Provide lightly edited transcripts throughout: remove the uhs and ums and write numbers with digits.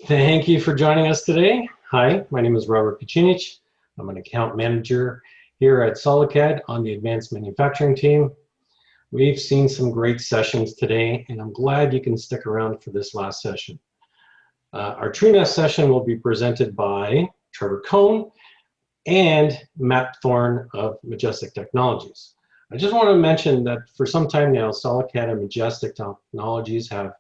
Thank you for joining us today. Hi, my name is Robert Picinich. I'm an account manager here at SolidCAD on the advanced manufacturing team. We've seen some great sessions today, and I'm glad you can stick around for this last session. Our TruNest session will be presented by Trevor Cohn and Matt Thorne of Majestic Technologies. I just want to mention that for some time now, SolidCAD and Majestic Technologies have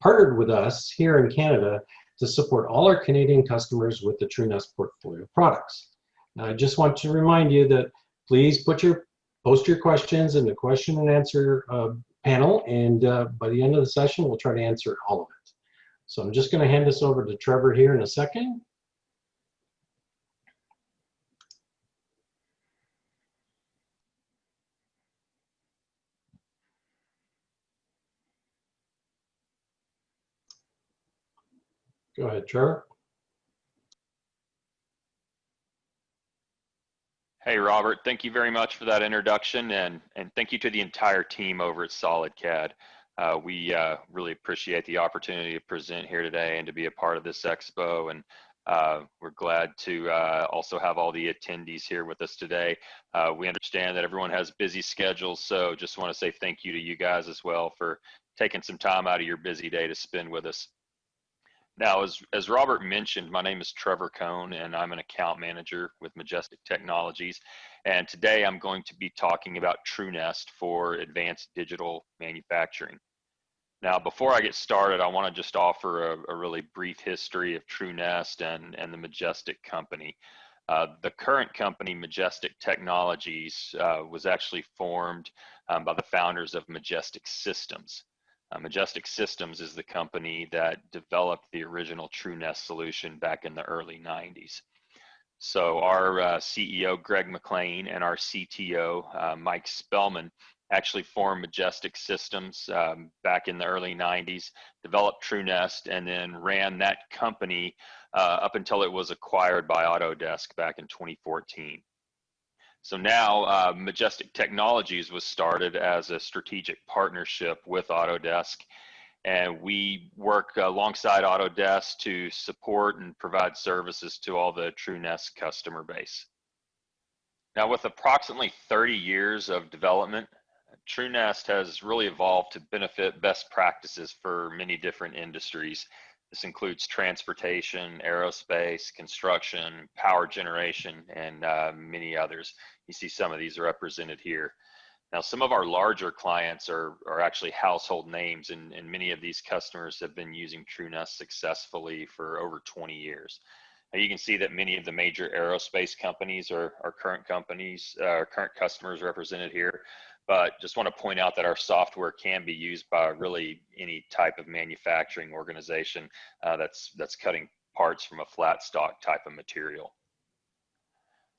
partnered with us here in Canada to support all our Canadian customers with the TruNest portfolio of products. Now, I just want to remind you that please post your questions in the question and answer panel, and by the end of the session, we'll try to answer all of it. So I'm just going to hand this over to Trevor here in a second. Go ahead, Trevor. Hey, Robert, thank you very much for that introduction, and thank you to the entire team over at SolidCAD. We really appreciate the opportunity to present here today and to be a part of this expo, and we're glad to also have all the attendees here with us today. We understand that everyone has busy schedules, so just want to say thank you to you guys as well for taking some time out of your busy day to spend with us. Now, as Robert mentioned, my name is Trevor Cohn, and I'm an account manager with Majestic Technologies. And today I'm going to be talking about TruNest for advanced digital manufacturing. Now, before I get started, I want to just offer a really brief history of TruNest and the Majestic company. The current company, Majestic Technologies, was actually formed by the founders of Majestic Systems. Majestic Systems is the company that developed the original TruNest solution back in the early 90s. So our CEO, Greg McLean, and our CTO, Mike Spellman, actually formed Majestic Systems back in the early 90s, developed TruNest, and then ran that company up until it was acquired by Autodesk back in 2014. So now Majestic Technologies was started as a strategic partnership with Autodesk, and we work alongside Autodesk to support and provide services to all the TruNest customer base. Now, with approximately 30 years of development, TruNest has really evolved to benefit best practices for many different industries. This includes transportation, aerospace, construction, power generation, and many others. You see some of these are represented here. Now, some of our larger clients are actually household names, and many of these customers have been using TruNest successfully for over 20 years. Now, you can see that many of the major aerospace companies are current customers represented here. But just want to point out that our software can be used by really any type of manufacturing organization that's cutting parts from a flat stock type of material.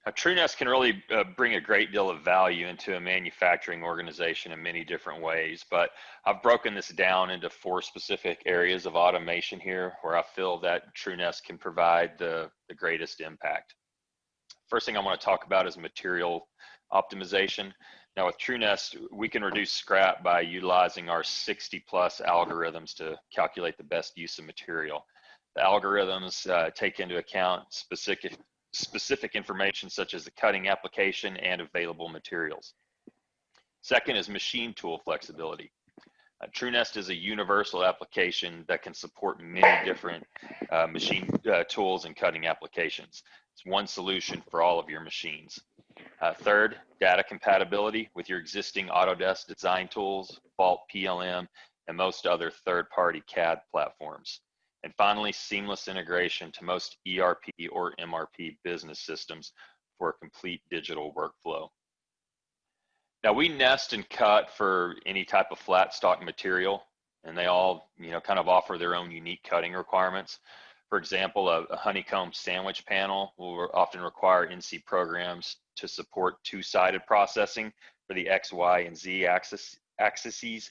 Now, TruNest can really bring a great deal of value into a manufacturing organization in many different ways, but I've broken this down into 4 specific areas of automation here where I feel that TruNest can provide the greatest impact. First thing I want to talk about is material optimization. Now, with TruNest, we can reduce scrap by utilizing our 60+ algorithms to calculate the best use of material. The algorithms take into account specific information such as the cutting application and available materials. Second is machine tool flexibility. TruNest is a universal application that can support many different machine tools and cutting applications. It's one solution for all of your machines. Third, data compatibility with your existing Autodesk design tools, Vault PLM, and most other third-party CAD platforms. And finally, seamless integration to most ERP or MRP business systems for a complete digital workflow. Now, we nest and cut for any type of flat stock material, and they all, kind of offer their own unique cutting requirements. For example, a honeycomb sandwich panel will often require NC programs to support 2-sided processing for the X, Y, and Z axes.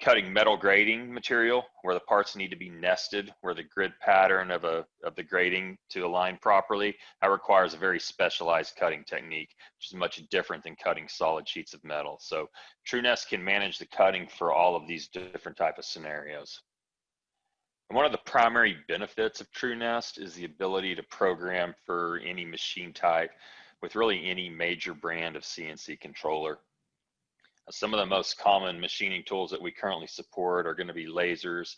Cutting metal grading material where the parts need to be nested, where the grid pattern of the grading to align properly, that requires a very specialized cutting technique, which is much different than cutting solid sheets of metal. So TruNest can manage the cutting for all of these different type of scenarios. And one of the primary benefits of TruNest is the ability to program for any machine type with really any major brand of CNC controller. Some of the most common machining tools that we currently support are going to be lasers,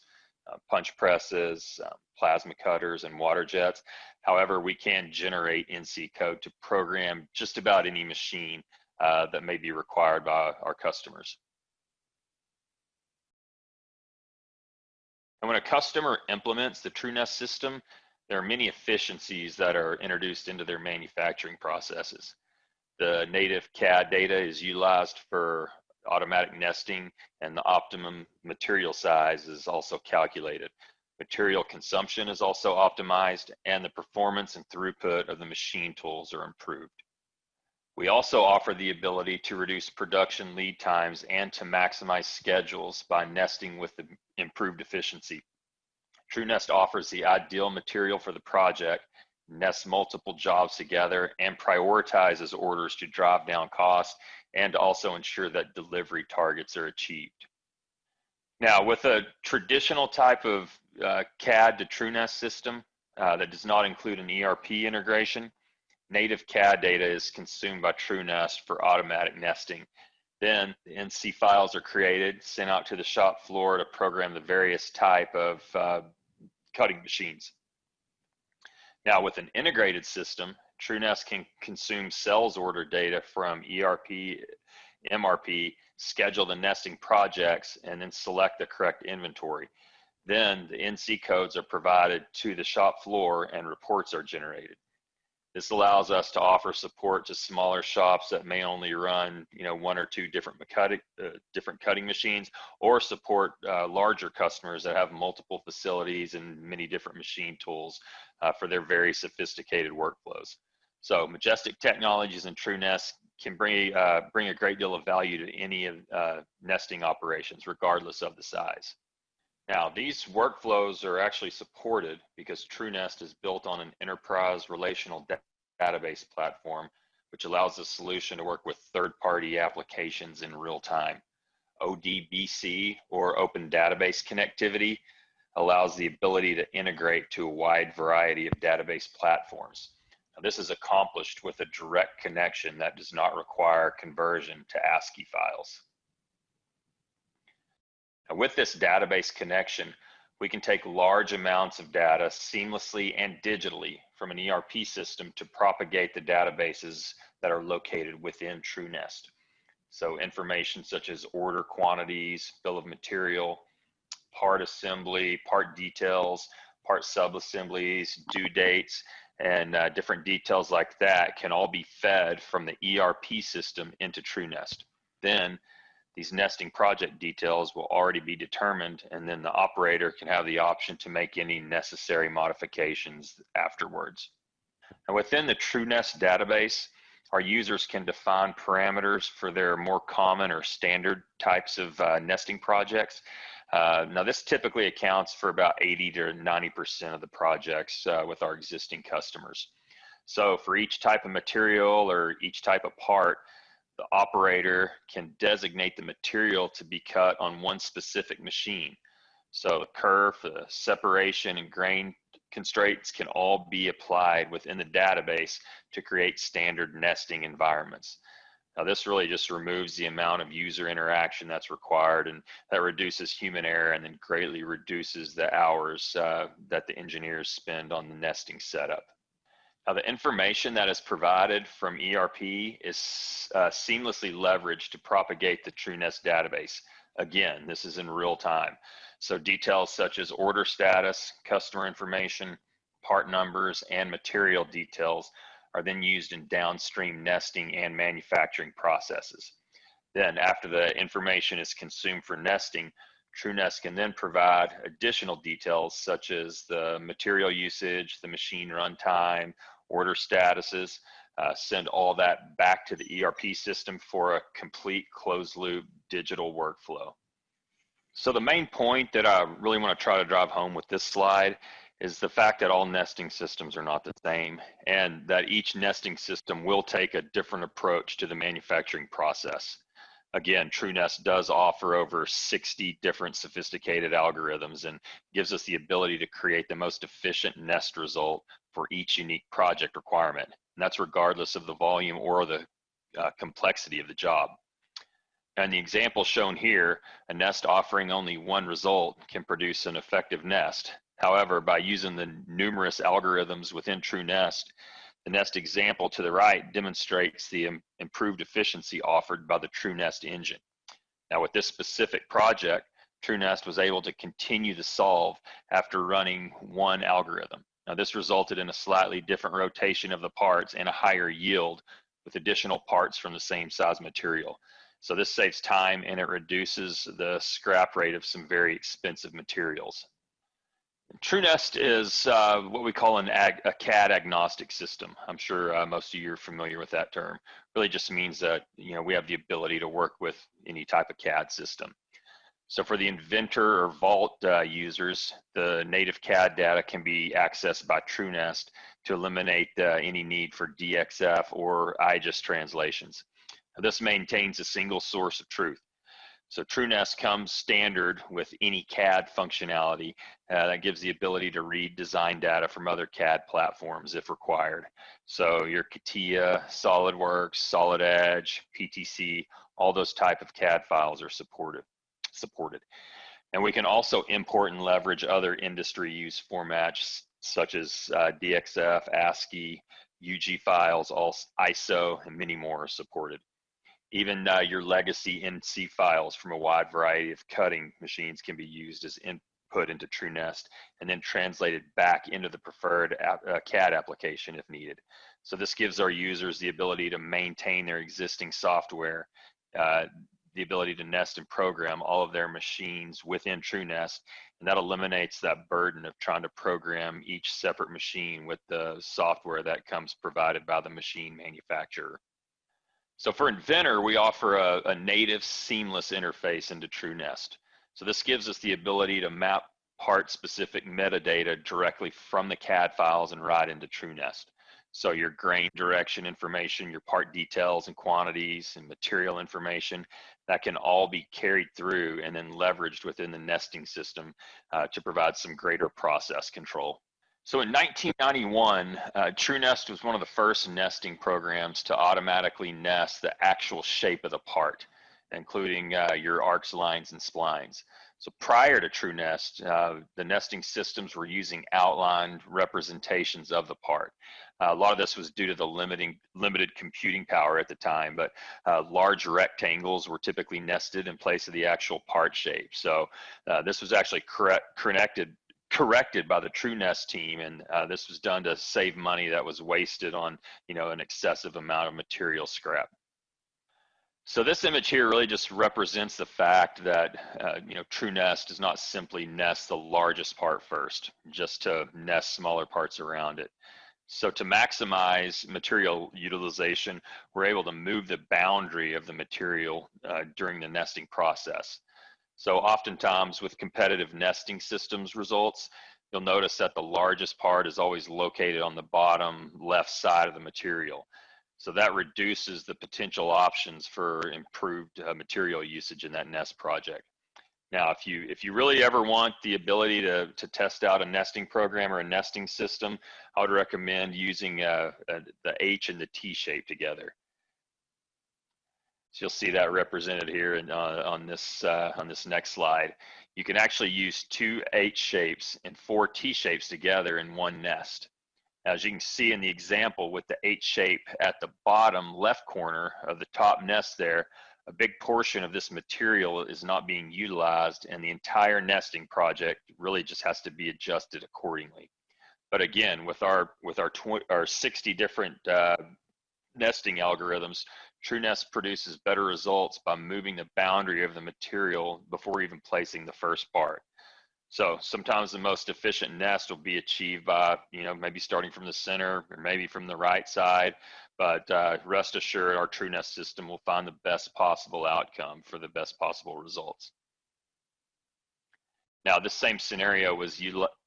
punch presses, plasma cutters, and water jets. However, we can generate NC code to program just about any machine that may be required by our customers. And when a customer implements the TruNest system, there are many efficiencies that are introduced into their manufacturing processes. The native CAD data is utilized for automatic nesting, and the optimum material size is also calculated. Material consumption is also optimized, and the performance and throughput of the machine tools are improved. We also offer the ability to reduce production lead times and to maximize schedules by nesting with the improved efficiency. TruNest offers the ideal material for the project, nests multiple jobs together, and prioritizes orders to drive down costs and also ensure that delivery targets are achieved. Now, with a traditional type of CAD to TruNest system that does not include an ERP integration, native CAD data is consumed by TruNest for automatic nesting. Then the NC files are created, sent out to the shop floor to program the various type of cutting machines. Now, with an integrated system, TruNest can consume sales order data from ERP, MRP, schedule the nesting projects, and then select the correct inventory. Then the NC codes are provided to the shop floor and reports are generated. This allows us to offer support to smaller shops that may only run, one or two different cutting machines, or support larger customers that have multiple facilities and many different machine tools for their very sophisticated workflows. So Majestic Technologies and TruNest can bring a great deal of value to any of nesting operations, regardless of the size. Now, these workflows are actually supported because TruNest is built on an enterprise relational database platform, which allows the solution to work with third-party applications in real time. ODBC, or Open Database Connectivity, allows the ability to integrate to a wide variety of database platforms. Now, this is accomplished with a direct connection that does not require conversion to ASCII files. Now, with this database connection, we can take large amounts of data seamlessly and digitally from an ERP system to propagate the databases that are located within TruNest. So information such as order quantities, bill of material, part assembly, part details, part subassemblies, due dates, and different details like that can all be fed from the ERP system into TruNest. Then these nesting project details will already be determined, and then the operator can have the option to make any necessary modifications afterwards. Now, within the TruNest database, our users can define parameters for their more common or standard types of nesting projects. Now, this typically accounts for about 80 to 90% of the projects with our existing customers. So for each type of material or each type of part, the operator can designate the material to be cut on one specific machine. So the curve, the separation, and grain constraints can all be applied within the database to create standard nesting environments. Now, this really just removes the amount of user interaction that's required, and that reduces human error and then greatly reduces the hours that the engineers spend on the nesting setup. Now, the information that is provided from ERP is seamlessly leveraged to propagate the TruNest database. Again, this is in real time. So details such as order status, customer information, part numbers, and material details are then used in downstream nesting and manufacturing processes. Then after the information is consumed for nesting, TruNest can then provide additional details such as the material usage, the machine runtime, order statuses, send all that back to the ERP system for a complete closed loop digital workflow. So the main point that I really want to try to drive home with this slide is the fact that all nesting systems are not the same, and that each nesting system will take a different approach to the manufacturing process. Again, TruNest does offer over 60 different sophisticated algorithms and gives us the ability to create the most efficient nest result for each unique project requirement. And that's regardless of the volume or the complexity of the job. And the example shown here, a nest offering only one result can produce an effective nest. However, by using the numerous algorithms within TruNest, the nest example to the right demonstrates the improved efficiency offered by the TruNest engine. Now with this specific project, TruNest was able to continue to solve after running one algorithm. Now this resulted in a slightly different rotation of the parts and a higher yield with additional parts from the same size material. So this saves time and it reduces the scrap rate of some very expensive materials. TruNest is what we call a CAD agnostic system. I'm sure most of you are familiar with that term. Really just means that we have the ability to work with any type of CAD system. So for the Inventor or Vault users, the native CAD data can be accessed by TruNest to eliminate any need for DXF or IGES translations. This maintains a single source of truth. So TruNest comes standard with any CAD functionality that gives the ability to read design data from other CAD platforms if required. So your CATIA, SolidWorks, Solid Edge, PTC, all those type of CAD files are supported. And we can also import and leverage other industry use formats such as DXF, ASCII, UG files, all ISO, and many more are supported. Even your legacy NC files from a wide variety of cutting machines can be used as input into TruNest and then translated back into the preferred CAD application if needed. So this gives our users the ability to maintain their existing software, the ability to nest and program all of their machines within TruNest, and that eliminates that burden of trying to program each separate machine with the software that comes provided by the machine manufacturer. So for Inventor, we offer a native seamless interface into TruNest. So this gives us the ability to map part-specific metadata directly from the CAD files and right into TruNest. So your grain direction information, your part details and quantities and material information, that can all be carried through and then leveraged within the nesting system to provide some greater process control. So in 1991, TruNest was one of the first nesting programs to automatically nest the actual shape of the part, including your arcs, lines, and splines. So prior to TruNest, the nesting systems were using outlined representations of the part. A lot of this was due to the limited computing power at the time, but large rectangles were typically nested in place of the actual part shape. So this was actually corrected by the TruNest team, and this was done to save money that was wasted on an excessive amount of material scrap. So this image here really just represents the fact that TruNest does not simply nest the largest part first, just to nest smaller parts around it. So to maximize material utilization, we're able to move the boundary of the material during the nesting process. So oftentimes with competitive nesting systems results, you'll notice that the largest part is always located on the bottom left side of the material. So that reduces the potential options for improved material usage in that nest project. Now, if you really ever want the ability to test out a nesting program or a nesting system, I would recommend using the H and the T shape together. So you'll see that represented here on this next slide. You can actually use 2 H shapes and 4 T shapes together in one nest. As you can see in the example with the H shape at the bottom left corner of the top nest there, a big portion of this material is not being utilized, and the entire nesting project really just has to be adjusted accordingly. But again, with our 60 different nesting algorithms, TruNest produces better results by moving the boundary of the material before even placing the first part. So sometimes the most efficient nest will be achieved by, maybe starting from the center or maybe from the right side, but rest assured our TruNest system will find the best possible outcome for the best possible results. Now, this same scenario was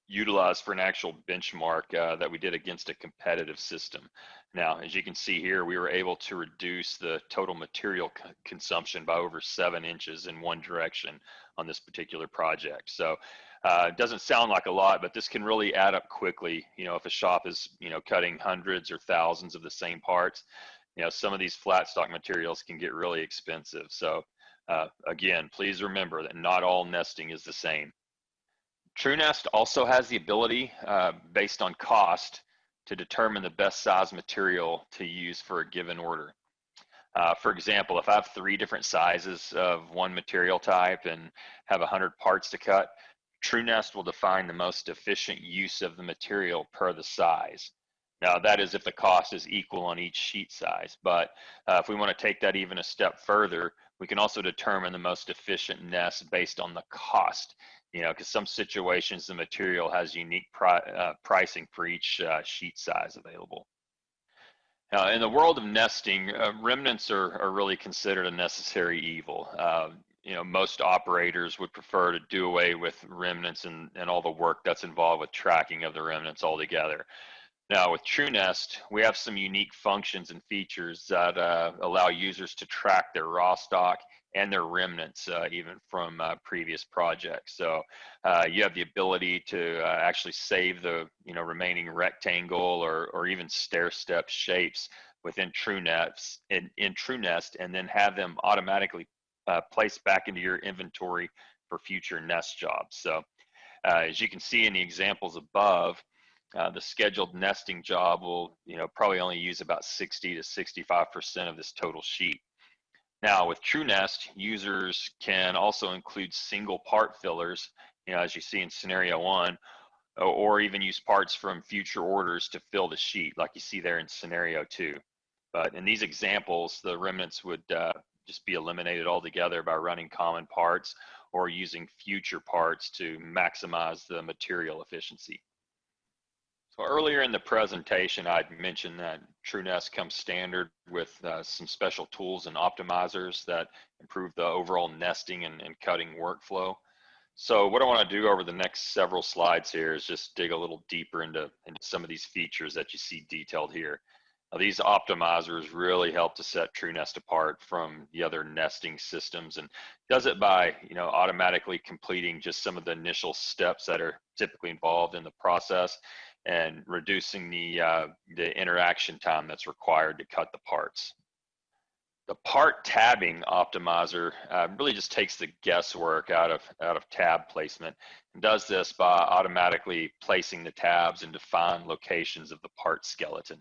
utilized for an actual benchmark that we did against a competitive system. Now, as you can see here, we were able to reduce the total material consumption by over 7 inches in one direction on this particular project. So it doesn't sound like a lot, but this can really add up quickly. You know, if a shop is, you know, cutting hundreds or thousands of the same parts, you know, some of these flat stock materials can get really expensive. So again, please remember that not all nesting is the same. TruNest also has the ability, based on cost, to determine the best size material to use for a given order. For example, if I have 3 different sizes of one material type and have 100 parts to cut, TruNest will define the most efficient use of the material per the size. Now, that is if the cost is equal on each sheet size, but if we want to take that even a step further, we can also determine the most efficient nest based on the cost. You know, because some situations the material has unique pricing for each sheet size available. Now, in the world of nesting, remnants are really considered a necessary evil. You know, most operators would prefer to do away with remnants and all the work that's involved with tracking of the remnants altogether. Now, with TruNest, we have some unique functions and features that allow users to track their raw stock and their remnants even from previous projects. So you have the ability to actually save the remaining rectangle or even stair-step shapes within TruNest in TruNest, and then have them automatically placed back into your inventory for future nest jobs. So as you can see in the examples above, the scheduled nesting job will probably only use about 60 to 65% of this total sheet. Now with TruNest, users can also include single part fillers, as you see in scenario 1, or even use parts from future orders to fill the sheet like you see there in scenario 2. But in these examples, the remnants would just be eliminated altogether by running common parts or using future parts to maximize the material efficiency. So earlier in the presentation, I'd mentioned that TruNest comes standard with some special tools and optimizers that improve the overall nesting and cutting workflow. So what I want to do over the next several slides here is just dig a little deeper into some of these features that you see detailed here. Now, these optimizers really help to set TruNest apart from the other nesting systems, and does it by automatically completing just some of the initial steps that are typically involved in the process, and reducing the interaction time that's required to cut the parts. The part tabbing optimizer really just takes the guesswork out of tab placement, and does this by automatically placing the tabs in defined locations of the part skeleton.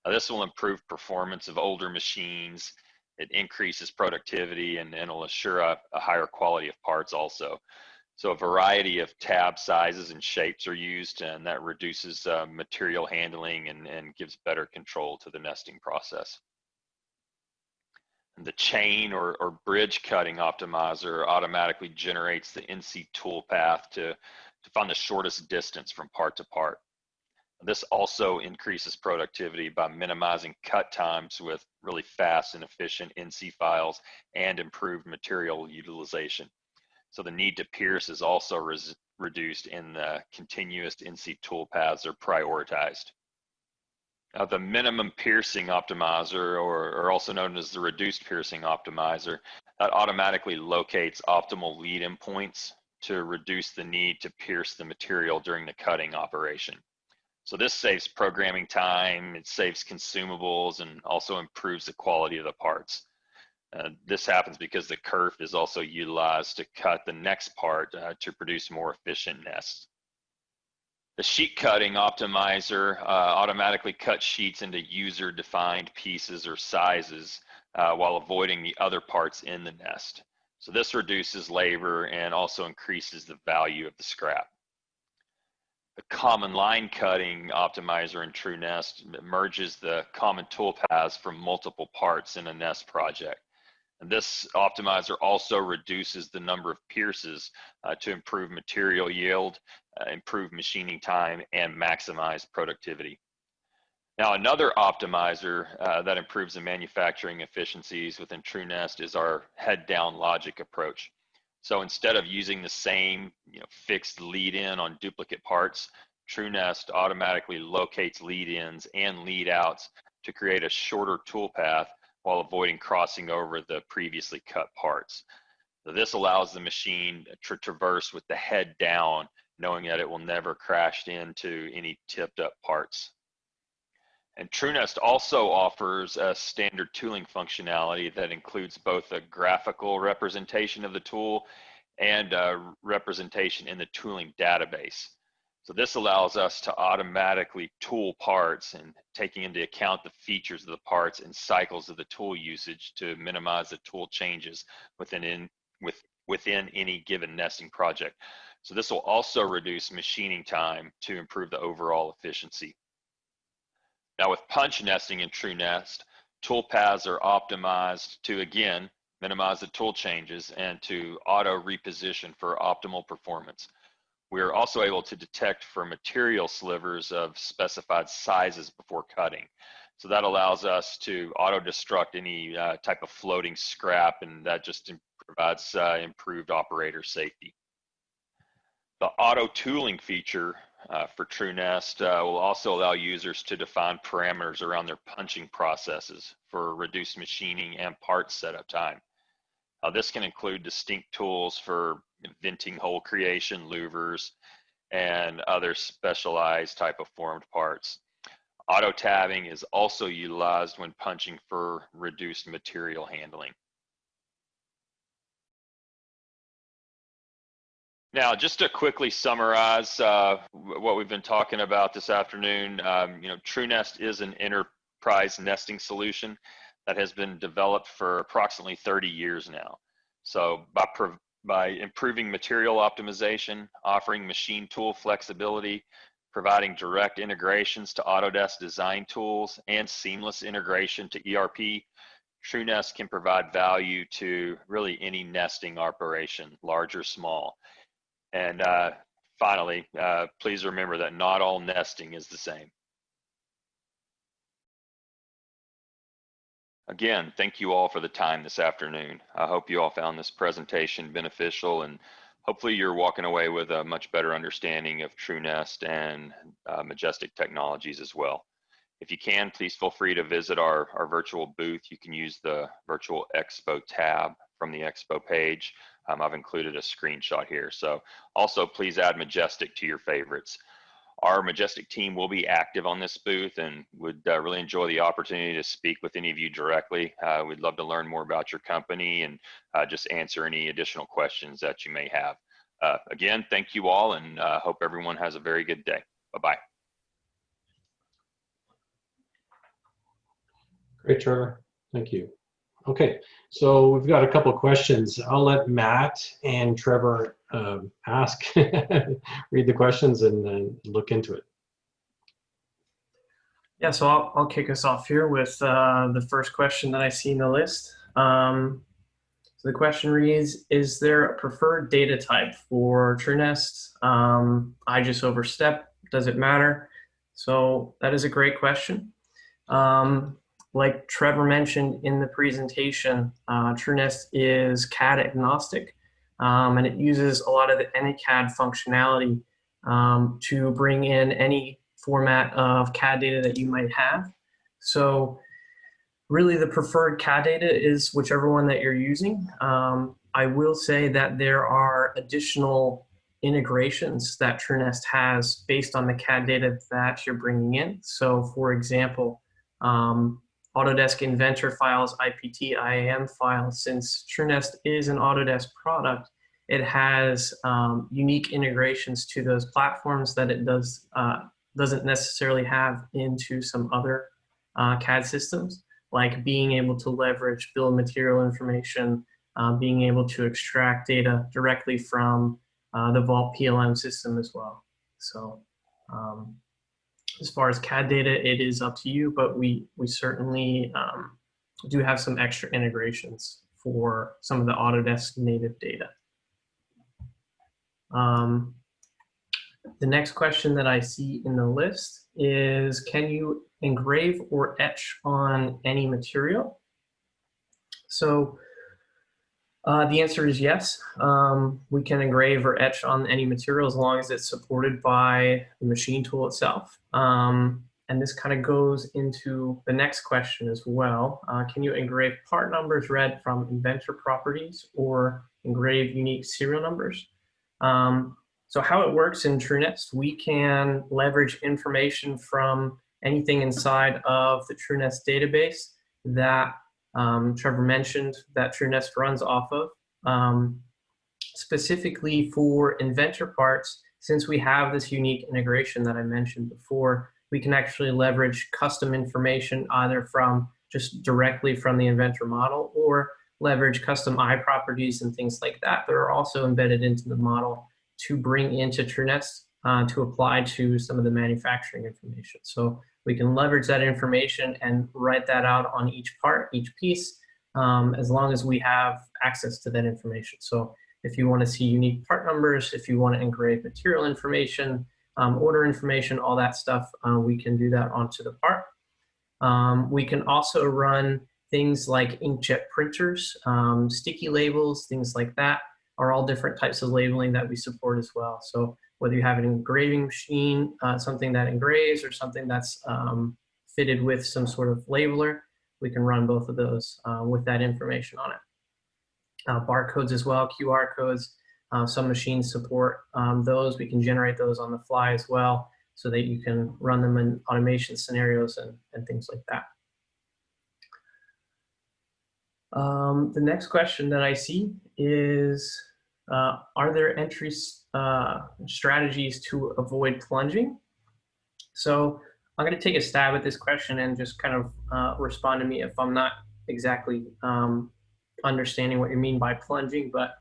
Now, this will improve performance of older machines. It increases productivity, and will assure a higher quality of parts also. So a variety of tab sizes and shapes are used, and that reduces material handling and gives better control to the nesting process. And the chain or bridge cutting optimizer automatically generates the NC toolpath to find the shortest distance from part to part. This also increases productivity by minimizing cut times with really fast and efficient NC files and improved material utilization. So the need to pierce is also reduced, and the continuous NC toolpaths are prioritized. Now, the minimum piercing optimizer, or also known as the reduced piercing optimizer, that automatically locates optimal lead-in points to reduce the need to pierce the material during the cutting operation. So this saves programming time, it saves consumables, and also improves the quality of the parts. This happens because the kerf is also utilized to cut the next part to produce more efficient nests. The sheet cutting optimizer automatically cuts sheets into user-defined pieces or sizes while avoiding the other parts in the nest. So this reduces labor and also increases the value of the scrap. The common line cutting optimizer in TruNest merges the common toolpaths from multiple parts in a nest project. And this optimizer also reduces the number of pierces to improve material yield, improve machining time, and maximize productivity. Now, another optimizer that improves the manufacturing efficiencies within TruNest is our head-down logic approach. So instead of using the same fixed lead in on duplicate parts, TruNest automatically locates lead ins and lead outs to create a shorter tool path while avoiding crossing over the previously cut parts. So this allows the machine to traverse with the head down, knowing that it will never crash into any tipped up parts. And TruNest also offers a standard tooling functionality that includes both a graphical representation of the tool and a representation in the tooling database. So this allows us to automatically tool parts and taking into account the features of the parts and cycles of the tool usage to minimize the tool changes within any given nesting project. So this will also reduce machining time to improve the overall efficiency. Now with punch nesting in TruNest, tool paths are optimized to, again, minimize the tool changes and to auto reposition for optimal performance. We are also able to detect for material slivers of specified sizes before cutting. So that allows us to auto destruct any type of floating scrap, and that just provides improved operator safety. The auto tooling feature for TruNest will also allow users to define parameters around their punching processes for reduced machining and part setup time. This can include distinct tools for venting hole creation, louvers, and other specialized type of formed parts. Auto tabbing is also utilized when punching for reduced material handling. Now, just to quickly summarize what we've been talking about this afternoon, TruNest is an enterprise nesting solution that has been developed for approximately 30 years now. So by improving material optimization, offering machine tool flexibility, providing direct integrations to Autodesk design tools, and seamless integration to ERP, TruNest can provide value to really any nesting operation, large or small. And finally, please remember that not all nesting is the same. Again, thank you all for the time this afternoon. I hope you all found this presentation beneficial, and hopefully you're walking away with a much better understanding of TruNest and Majestic Technologies as well. If you can, please feel free to visit our virtual booth. You can use the Virtual Expo tab from the Expo page. I've included a screenshot here. So also please add Majestic to your favorites. Our Majestic team will be active on this booth and would really enjoy the opportunity to speak with any of you directly. We'd love to learn more about your company and just answer any additional questions that you may have. Again, thank you all, and hope everyone has a very good day. Bye-bye. Great, Trevor. Thank you. Okay, so we've got a couple of questions. I'll let Matt and Trevor ask, read the questions, and then look into it. Yeah, so I'll kick us off here with the first question that I see in the list. So the question reads, is there a preferred data type for TruNest? IGES over STEP, does it matter? So that is a great question. Like Trevor mentioned in the presentation, TruNest is CAD agnostic, and it uses a lot of the AnyCAD functionality to bring in any format of CAD data that you might have. So really the preferred CAD data is whichever one that you're using. I will say that there are additional integrations that TruNest has based on the CAD data that you're bringing in. So for example, Autodesk Inventor files, IPT, IAM files. Since TruNest is an Autodesk product, it has unique integrations to those platforms that it doesn't necessarily have into some other CAD systems, like being able to leverage bill of material information, being able to extract data directly from the Vault PLM system as well. So as far as CAD data, it is up to you, but we certainly do have some extra integrations for some of the Autodesk native data. The next question that I see in the list is, can you engrave or etch on any material? So The answer is yes. We can engrave or etch on any material as long as it's supported by the machine tool itself. And this kind of goes into the next question as well. Can you engrave part numbers read from Inventor properties or engrave unique serial numbers? So how it works in TruNest, we can leverage information from anything inside of the TruNest database that Trevor mentioned that TruNest runs off of. Specifically for Inventor parts, since we have this unique integration that I mentioned before, we can actually leverage custom information either from just directly from the Inventor model or leverage custom eye properties and things like that that are also embedded into the model to bring into TruNest to apply to some of the manufacturing information. So we can leverage that information and write that out on each part, each piece, as long as we have access to that information. So if you want to see unique part numbers, if you want to engrave material information, order information, all that stuff, we can do that onto the part. We can also run things like inkjet printers, sticky labels, things like that are all different types of labeling that we support as well. So whether you have an engraving machine, something that engraves, or something that's fitted with some sort of labeler, we can run both of those with that information on it. Barcodes as well, QR codes. Some machines support those. We can generate those on the fly as well so that you can run them in automation scenarios and things like that. The next question that I see is, are there entry strategies to avoid plunging? So I'm going to take a stab at this question and just kind of respond to me if I'm not exactly understanding what you mean by plunging, but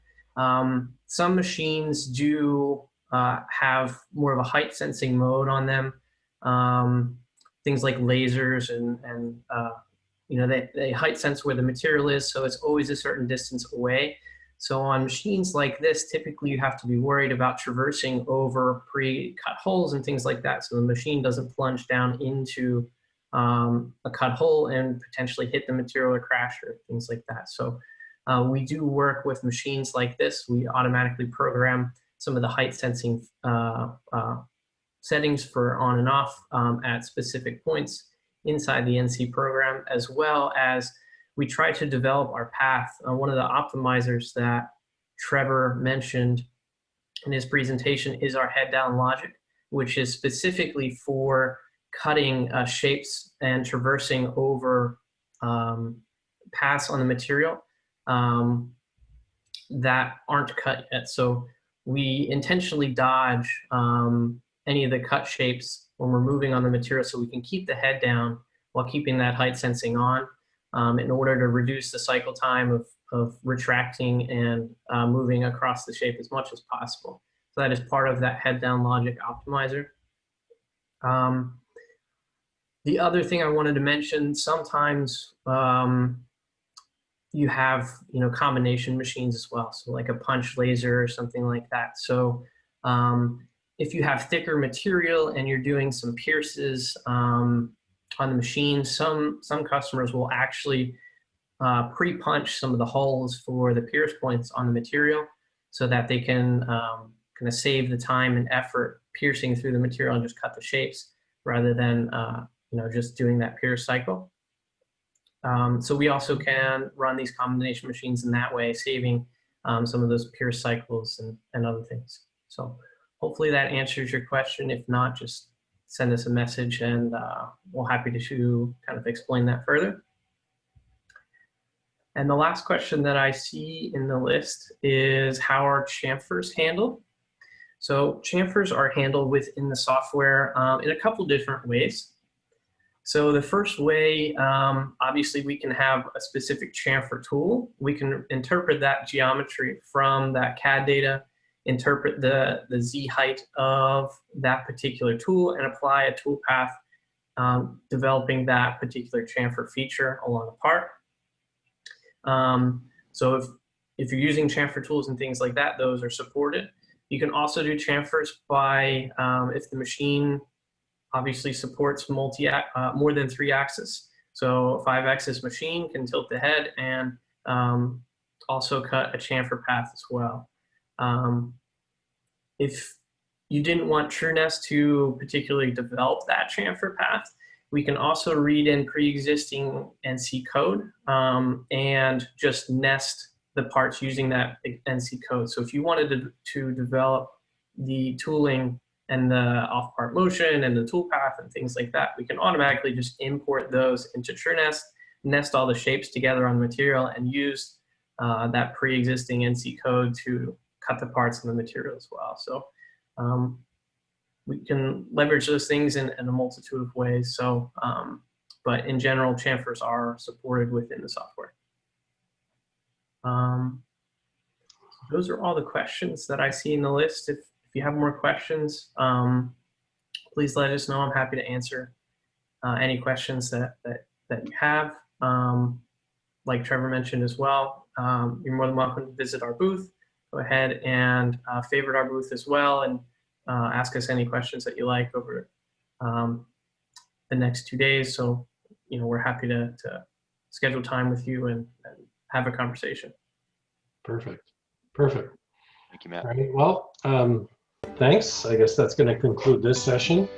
some machines do have more of a height sensing mode on them. Things like lasers and you know, they height sense where the material is, so it's always a certain distance away. So on machines like this, typically you have to be worried about traversing over pre-cut holes and things like that, so the machine doesn't plunge down into a cut hole and potentially hit the material or crash or things like that. So we do work with machines like this. We automatically program some of the height sensing settings for on and off at specific points inside the NC program, as well as we try to develop our path. One of the optimizers that Trevor mentioned in his presentation is our head down logic, which is specifically for cutting shapes and traversing over paths on the material that aren't cut yet. So we intentionally dodge any of the cut shapes when we're moving on the material so we can keep the head down while keeping that height sensing on in order to reduce the cycle time of retracting and moving across the shape as much as possible. So that is part of that head down logic optimizer. The other thing I wanted to mention, sometimes you have, you know, combination machines as well. So like a punch laser or something like that. So if you have thicker material and you're doing some pierces on the machine, some customers will actually pre-punch some of the holes for the pierce points on the material so that they can kind of save the time and effort piercing through the material and just cut the shapes rather than you know, just doing that pierce cycle. So we also can run these combination machines in that way, saving some of those pierce cycles and other things. So hopefully that answers your question. If not, just send us a message and we're happy to kind of explain that further. And the last question that I see in the list is, how are chamfers handled? So chamfers are handled within the software in a couple different ways. So the first way, obviously we can have a specific chamfer tool. We can interpret that geometry from that CAD data, interpret the Z height of that particular tool and apply a tool path, developing that particular chamfer feature along the part. So if you're using chamfer tools and things like that, those are supported. You can also do chamfers by, if the machine obviously supports more than 3 axis. So a 5-axis machine can tilt the head and also cut a chamfer path as well. If you didn't want TruNest to particularly develop that chamfer path, we can also read in pre-existing NC code and just nest the parts using that NC code. So if you wanted to develop the tooling and the off-part motion and the tool path and things like that, we can automatically just import those into TruNest, nest all the shapes together on the material, and use that pre-existing NC code to cut the parts in the material as well. So we can leverage those things in a multitude of ways. So, but in general, chamfers are supported within the software. Those are all the questions that I see in the list. If you have more questions, please let us know. I'm happy to answer any questions that you have. Like Trevor mentioned as well, you're more than welcome to visit our booth. Go ahead and favorite our booth as well, and ask us any questions that you like over the next 2 days. So, we're happy to schedule time with you and have a conversation. Perfect. Perfect. Thank you, Matt. All right. Well, thanks. I guess that's going to conclude this session.